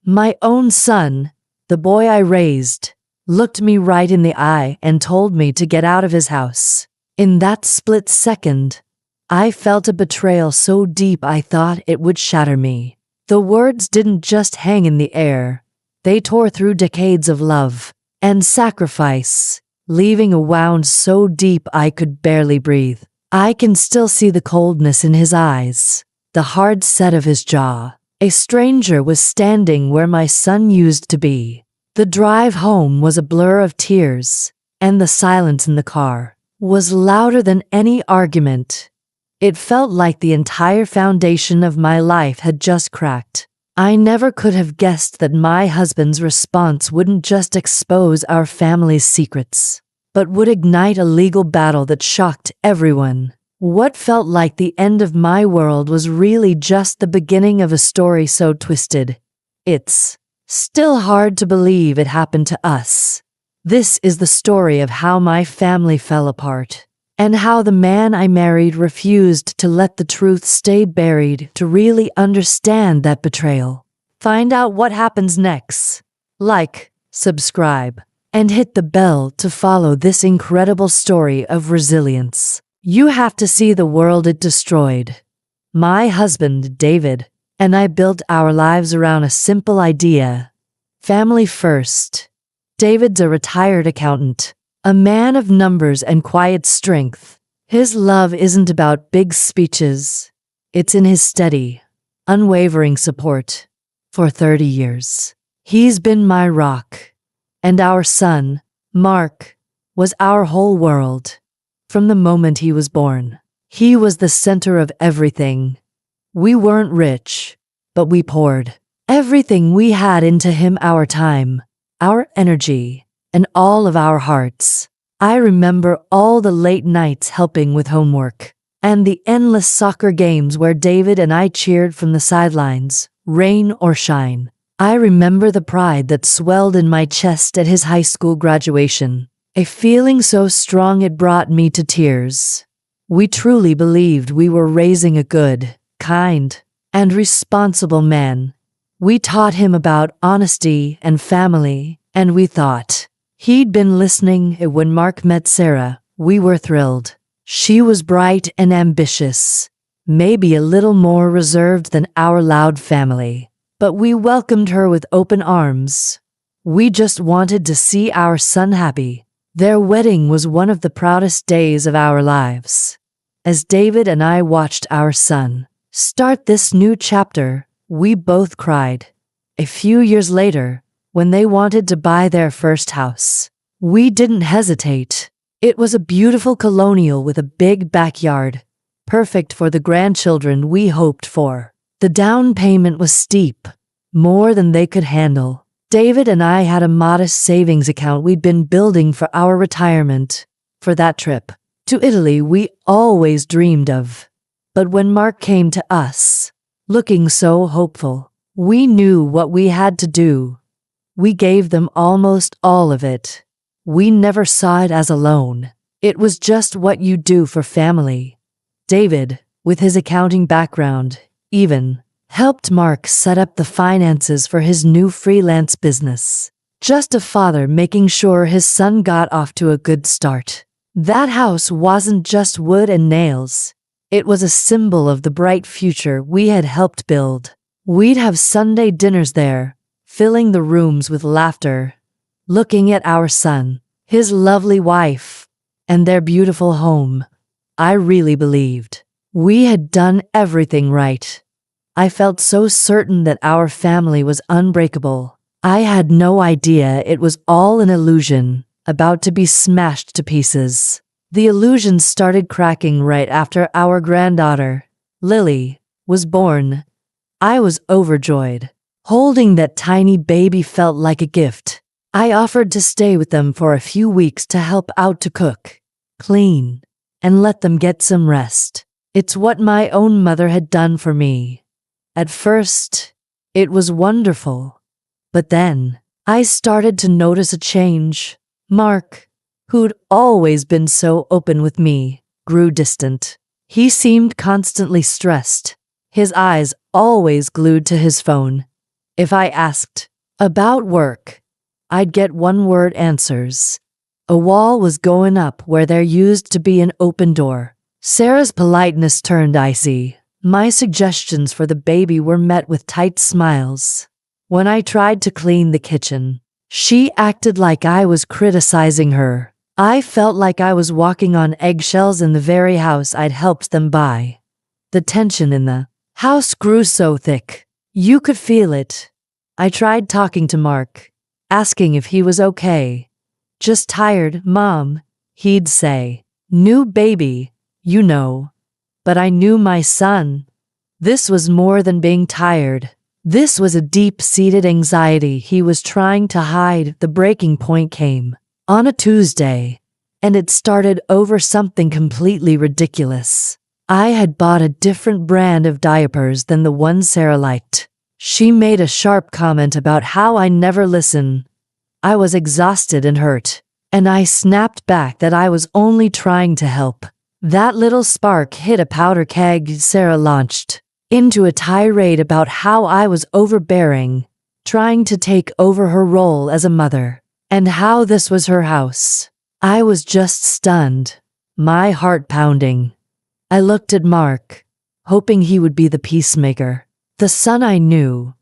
My own son, the boy I raised, looked me right in the eye and told me to get out of his house. In that split second, I felt a betrayal so deep I thought it would shatter me. The words didn't just hang in the air. They tore through decades of love and sacrifice, leaving a wound so deep I could barely breathe. I can still see the coldness in his eyes, the hard set of his jaw. A stranger was standing where my son used to be. The drive home was a blur of tears, and the silence in the car was louder than any argument. It felt like the entire foundation of my life had just cracked. I never could have guessed that my husband's response wouldn't just expose our family's secrets, but would ignite a legal battle that shocked everyone. What felt like the end of my world was really just the beginning of a story so twisted. It's still hard to believe it happened to us. This is the story of how my family fell apart, and how the man I married refused to let the truth stay buried to really understand that betrayal. Find out what happens next. Like, subscribe, and hit the bell to follow this incredible story of resilience. You have to see the world it destroyed. My husband, David, and I built our lives around a simple idea: family first. David's a retired accountant, a man of numbers and quiet strength. His love isn't about big speeches. It's in his steady, unwavering support. For 30 years, he's been my rock. And our son, Mark, was our whole world. From the moment he was born, he was the center of everything. We weren't rich, but we poured everything we had into him: our time, our energy, and all of our hearts. I remember all the late nights helping with homework, and the endless soccer games where David and I cheered from the sidelines, rain or shine. I remember the pride that swelled in my chest at his high school graduation, a feeling so strong it brought me to tears. We truly believed we were raising a good, kind, and responsible man. We taught him about honesty and family, and we thought he'd been listening. When Mark met Sarah, we were thrilled. She was bright and ambitious, maybe a little more reserved than our loud family, but we welcomed her with open arms. We just wanted to see our son happy. Their wedding was one of the proudest days of our lives. As David and I watched our son start this new chapter, we both cried. A few years later, when they wanted to buy their first house, we didn't hesitate. It was a beautiful colonial with a big backyard, perfect for the grandchildren we hoped for. The down payment was steep, more than they could handle. David and I had a modest savings account we'd been building for our retirement, for that trip to Italy we always dreamed of. But when Mark came to us, looking so hopeful, we knew what we had to do. We gave them almost all of it. We never saw it as a loan. It was just what you do for family. David, with his accounting background, even helped Mark set up the finances for his new freelance business. Just a father making sure his son got off to a good start. That house wasn't just wood and nails. It was a symbol of the bright future we had helped build. We'd have Sunday dinners there, filling the rooms with laughter, looking at our son, his lovely wife, and their beautiful home. I really believed we had done everything right. I felt so certain that our family was unbreakable. I had no idea it was all an illusion, about to be smashed to pieces. The illusion started cracking right after our granddaughter, Lily, was born. I was overjoyed. Holding that tiny baby felt like a gift. I offered to stay with them for a few weeks to help out, to cook, clean, and let them get some rest. It's what my own mother had done for me. At first, it was wonderful. But then, I started to notice a change. Mark, who'd always been so open with me, grew distant. He seemed constantly stressed, his eyes always glued to his phone. If I asked about work, I'd get one-word answers. A wall was going up where there used to be an open door. Sarah's politeness turned icy. My suggestions for the baby were met with tight smiles. When I tried to clean the kitchen, she acted like I was criticizing her. I felt like I was walking on eggshells in the very house I'd helped them buy. The tension in the house grew so thick. You could feel it. I tried talking to Mark, asking if he was okay. Just tired, Mom, he'd say. New baby, you know. But I knew my son. This was more than being tired. This was a deep-seated anxiety he was trying to hide. The breaking point came on a Tuesday, and it started over something completely ridiculous. I had bought a different brand of diapers than the one Sarah liked. She made a sharp comment about how I never listen. I was exhausted and hurt, and I snapped back that I was only trying to help. That little spark hit a powder keg. Sarah launched into a tirade about how I was overbearing, trying to take over her role as a mother, and how this was her house. I was just stunned, my heart pounding. I looked at Mark, hoping he would be the peacemaker, the son I knew,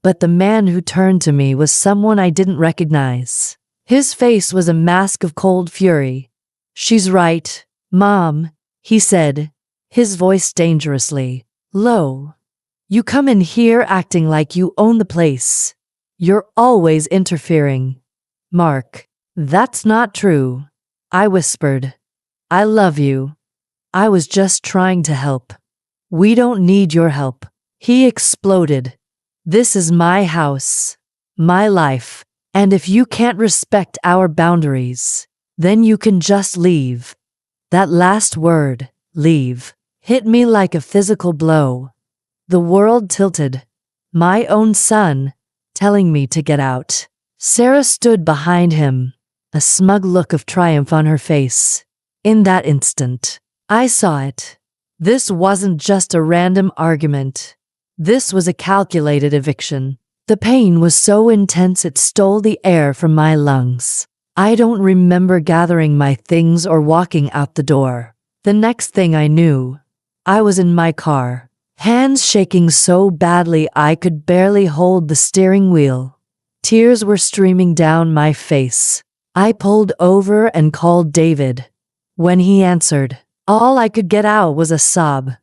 but the man who turned to me was someone I didn't recognize. His face was a mask of cold fury. She's right, Mom, he said, his voice dangerously low. You come in here acting like you own the place. You're always interfering. Mark, that's not true, I whispered. I love you. I was just trying to help. We don't need your help. He exploded. This is my house, my life, and if you can't respect our boundaries, then you can just leave. That last word, leave, hit me like a physical blow. The world tilted. My own son, telling me to get out. Sarah stood behind him, a smug look of triumph on her face. In that instant, I saw it. This wasn't just a random argument. This was a calculated eviction. The pain was so intense it stole the air from my lungs. I don't remember gathering my things or walking out the door. The next thing I knew, I was in my car, hands shaking so badly I could barely hold the steering wheel. Tears were streaming down my face. I pulled over and called David. When he answered, all I could get out was a sob.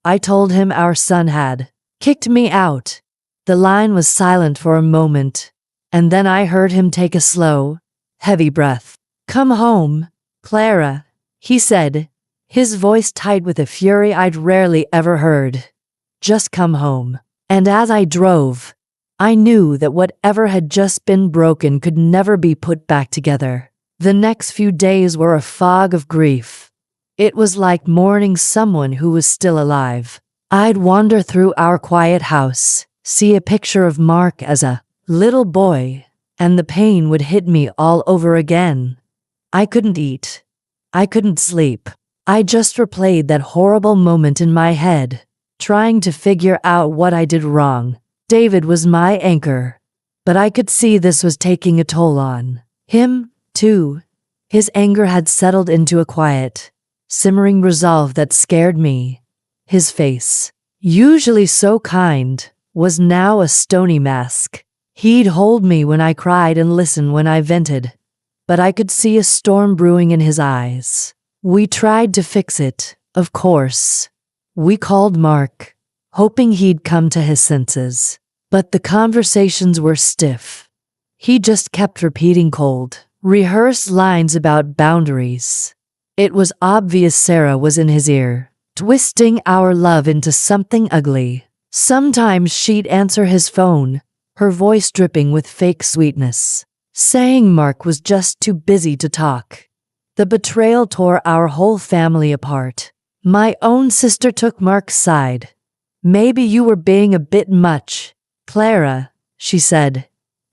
I told him our son had kicked me out. The line was silent for a moment, and then I heard him take a slow, heavy breath. Come home, Clara, he said, his voice tight with a fury I'd rarely ever heard. Just come home. And as I drove, I knew that whatever had just been broken could never be put back together. The next few days were a fog of grief. It was like mourning someone who was still alive. I'd wander through our quiet house, see a picture of Mark as a little boy, and the pain would hit me all over again. I couldn't eat. I couldn't sleep. I just replayed that horrible moment in my head, trying to figure out what I did wrong. David was my anchor, but I could see this was taking a toll on him, too. His anger had settled into a quiet, simmering resolve that scared me. His face, usually so kind, was now a stony mask. He'd hold me when I cried and listen when I vented, but I could see a storm brewing in his eyes. We tried to fix it, of course. We called Mark, hoping he'd come to his senses, but the conversations were stiff. He just kept repeating cold, rehearsed lines about boundaries. It was obvious Sarah was in his ear, twisting our love into something ugly. Sometimes she'd answer his phone, her voice dripping with fake sweetness, saying Mark was just too busy to talk. The betrayal tore our whole family apart. My own sister took Mark's side. Maybe you were being a bit much, Clara, she said.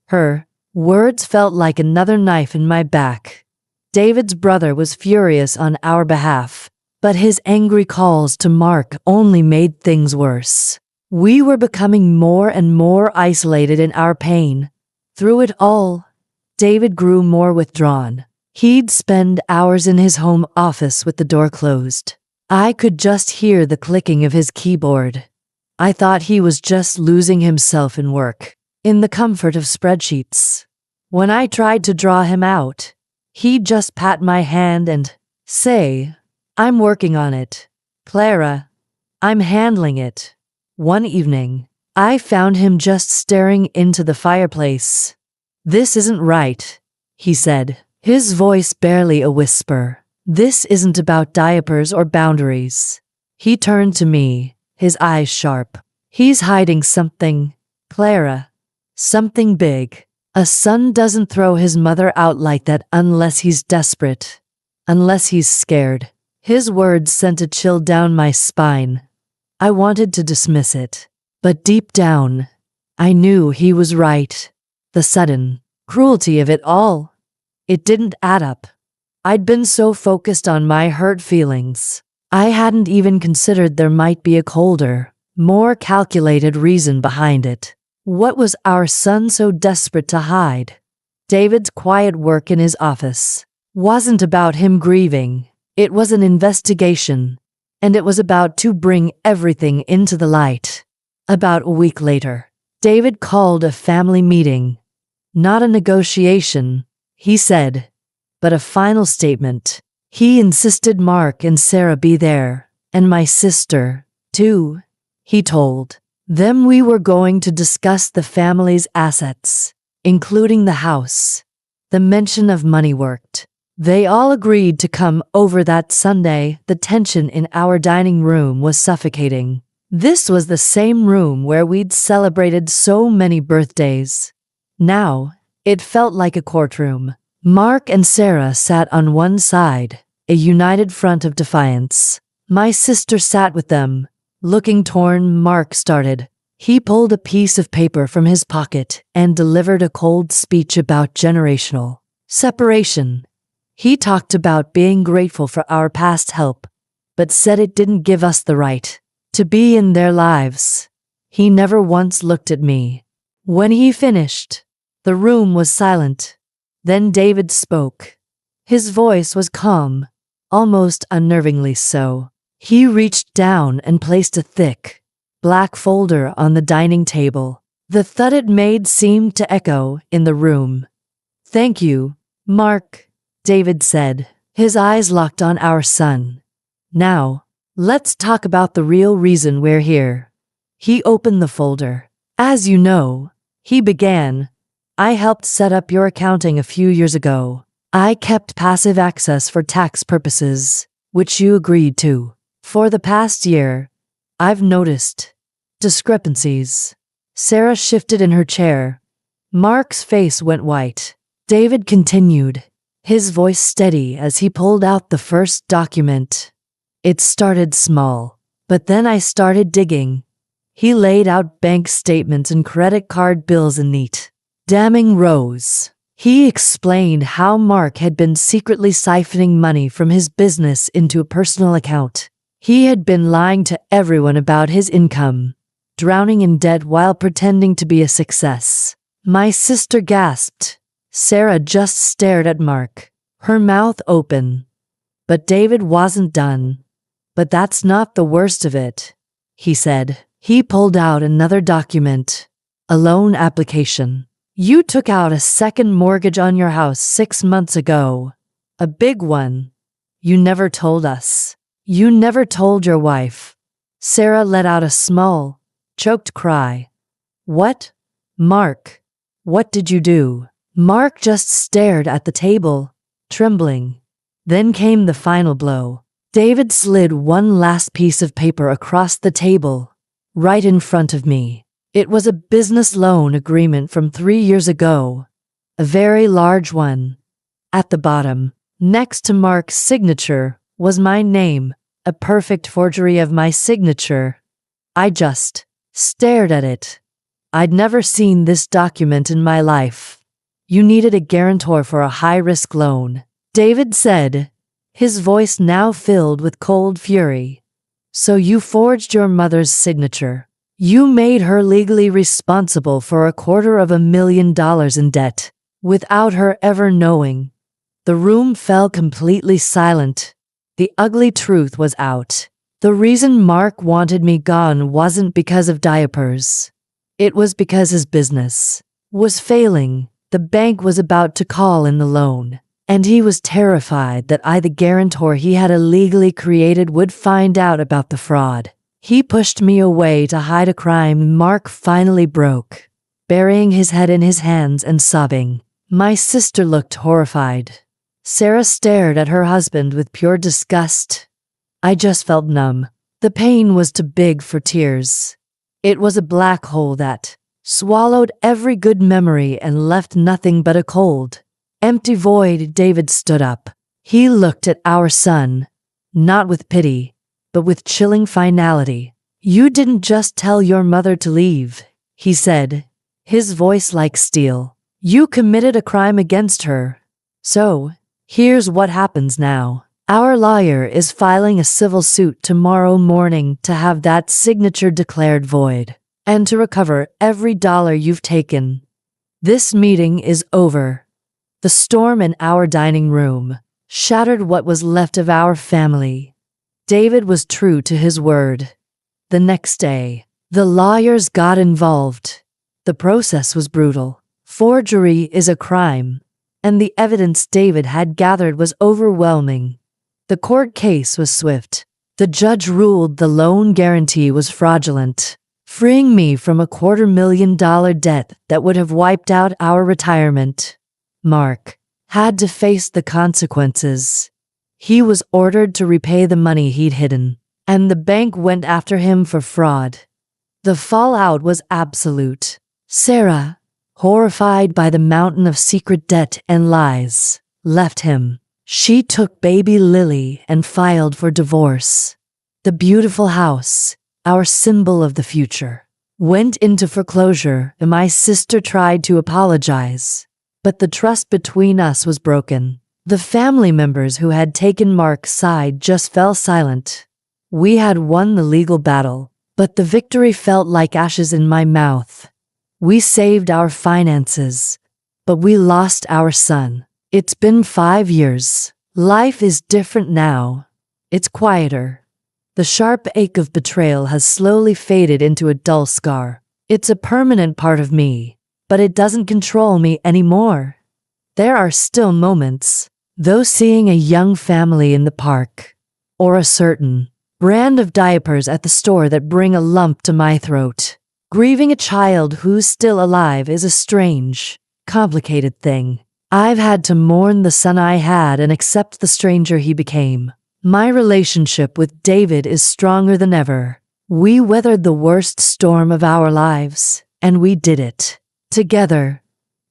Her words felt like another knife in my back. David's brother was furious on our behalf, but his angry calls to Mark only made things worse. We were becoming more and more isolated in our pain. Through it all, David grew more withdrawn. He'd spend hours in his home office with the door closed. I could just hear the clicking of his keyboard. I thought he was just losing himself in work, in the comfort of spreadsheets. When I tried to draw him out, he'd just pat my hand and say, "I'm working on it. Clara, I'm handling it." One evening, I found him just staring into the fireplace. "This isn't right," he said, his voice barely a whisper. "This isn't about diapers or boundaries." He turned to me, his eyes sharp. "He's hiding something, Clara. Something big. A son doesn't throw his mother out like that unless he's desperate. Unless he's scared." His words sent a chill down my spine. I wanted to dismiss it, but deep down, I knew he was right. The sudden cruelty of it all, it didn't add up. I'd been so focused on my hurt feelings, I hadn't even considered there might be a colder, more calculated reason behind it. What was our son so desperate to hide? David's quiet work in his office wasn't about him grieving. It was an investigation, and it was about to bring everything into the light. About a week later, David called a family meeting. Not a negotiation, he said, but a final statement. He insisted Mark and Sarah be there, and my sister, too. He told them we were going to discuss the family's assets, including the house. The mention of money worked. They all agreed to come over that Sunday. The tension in our dining room was suffocating. This was the same room where we'd celebrated so many birthdays. Now, it felt like a courtroom. Mark and Sarah sat on one side, a united front of defiance. My sister sat with them, looking torn. Mark started. He pulled a piece of paper from his pocket and delivered a cold speech about generational separation. He talked about being grateful for our past help, but said it didn't give us the right to be in their lives. He never once looked at me. When he finished, the room was silent. Then David spoke. His voice was calm, almost unnervingly so. He reached down and placed a thick, black folder on the dining table. The thud it made seemed to echo in the room. "Thank you, Mark," David said. His eyes locked on our son. "Now, let's talk about the real reason we're here." He opened the folder. "As you know," he began, "I helped set up your accounting a few years ago. I kept passive access for tax purposes, which you agreed to. For the past year, I've noticed discrepancies." Sarah shifted in her chair. Mark's face went white. David continued, his voice steady as he pulled out the first document. "It started small, but then I started digging." He laid out bank statements and credit card bills in neat, damning rows. He explained how Mark had been secretly siphoning money from his business into a personal account. He had been lying to everyone about his income, drowning in debt while pretending to be a success. My sister gasped. Sarah just stared at Mark, her mouth open. But David wasn't done. "But that's not the worst of it," he said. He pulled out another document, a loan application. "You took out a second mortgage on your house 6 months ago. A big one. You never told us. You never told your wife." Sarah let out a small, choked cry. "What? Mark, what did you do?" Mark just stared at the table, trembling. Then came the final blow. David slid one last piece of paper across the table, right in front of me. It was a business loan agreement from 3 years ago, a very large one. At the bottom, next to Mark's signature, was my name, a perfect forgery of my signature. I just stared at it. I'd never seen this document in my life. "You needed a guarantor for a high-risk loan," David said, his voice now filled with cold fury. "So you forged your mother's signature. You made her legally responsible for $250,000 in debt, without her ever knowing. The room fell completely silent. The ugly truth was out. The reason Mark wanted me gone wasn't because of diapers. It was because his business was failing. The bank was about to call in the loan, and he was terrified that I, the guarantor he had illegally created, would find out about the fraud. He pushed me away to hide a crime Mark finally broke, burying his head in his hands and sobbing. My sister looked horrified. Sarah stared at her husband with pure disgust. I just felt numb. The pain was too big for tears. It was a black hole that swallowed every good memory and left nothing but a cold, empty void. David stood up. He looked at our son, not with pity, but with chilling finality. You didn't just tell your mother to leave, he said, his voice like steel. You committed a crime against her. So, here's what happens now. Our lawyer is filing a civil suit tomorrow morning to have that signature declared void, and to recover every dollar you've taken. This meeting is over. The storm in our dining room shattered what was left of our family. David was true to his word. The next day, the lawyers got involved. The process was brutal. Forgery is a crime, and the evidence David had gathered was overwhelming. The court case was swift. The judge ruled the loan guarantee was fraudulent, freeing me from a $250,000 debt that would have wiped out our retirement. Mark had to face the consequences. He was ordered to repay the money he'd hidden, and the bank went after him for fraud. The fallout was absolute. Sarah, horrified by the mountain of secret debt and lies, left him. She took baby Lily and filed for divorce. The beautiful house, our symbol of the future, went into foreclosure, and my sister tried to apologize. But the trust between us was broken. The family members who had taken Mark's side just fell silent. We had won the legal battle, but the victory felt like ashes in my mouth. We saved our finances, but we lost our son. It's been 5 years. Life is different now. It's quieter. The sharp ache of betrayal has slowly faded into a dull scar. It's a permanent part of me, but it doesn't control me anymore. There are still moments, though, seeing a young family in the park, or a certain brand of diapers at the store, that bring a lump to my throat. Grieving a child who's still alive is a strange, complicated thing. I've had to mourn the son I had and accept the stranger he became. My relationship with David is stronger than ever. We weathered the worst storm of our lives, and we did it together.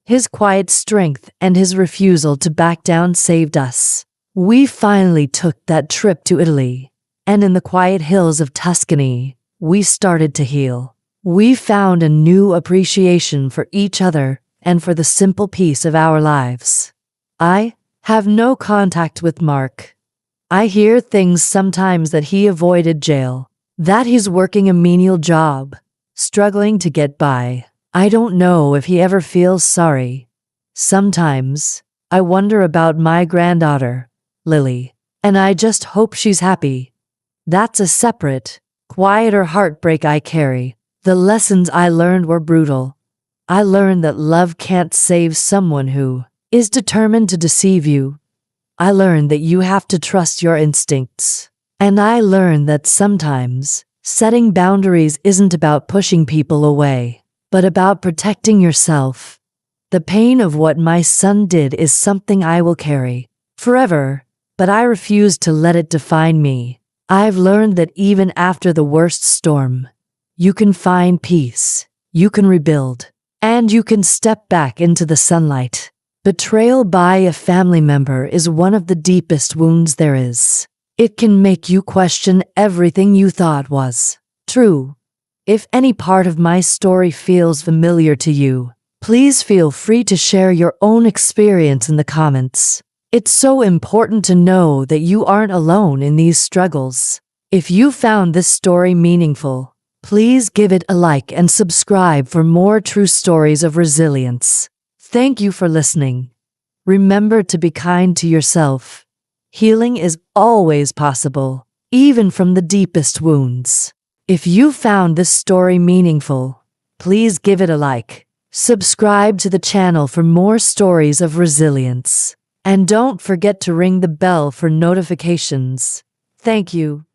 His quiet strength and his refusal to back down saved us. We finally took that trip to Italy, and in the quiet hills of Tuscany, we started to heal. We found a new appreciation for each other and for the simple peace of our lives. I have no contact with Mark. I hear things sometimes that he avoided jail, that he's working a menial job, struggling to get by. I don't know if he ever feels sorry. Sometimes, I wonder about my granddaughter, Lily, and I just hope she's happy. That's a separate, quieter heartbreak I carry. The lessons I learned were brutal. I learned that love can't save someone who is determined to deceive you. I learned that you have to trust your instincts. And I learned that sometimes setting boundaries isn't about pushing people away, but about protecting yourself. The pain of what my son did is something I will carry forever, but I refuse to let it define me. I've learned that even after the worst storm, you can find peace, you can rebuild, and you can step back into the sunlight. Betrayal by a family member is one of the deepest wounds there is. It can make you question everything you thought was true. If any part of my story feels familiar to you, please feel free to share your own experience in the comments. It's so important to know that you aren't alone in these struggles. If you found this story meaningful, Please give it a like and subscribe for more true stories of resilience. Thank you for listening. Remember to be kind to yourself. Healing is always possible, even from the deepest wounds. If you found this story meaningful, please give it a like. Subscribe to the channel for more stories of resilience. And don't forget to ring the bell for notifications. Thank you.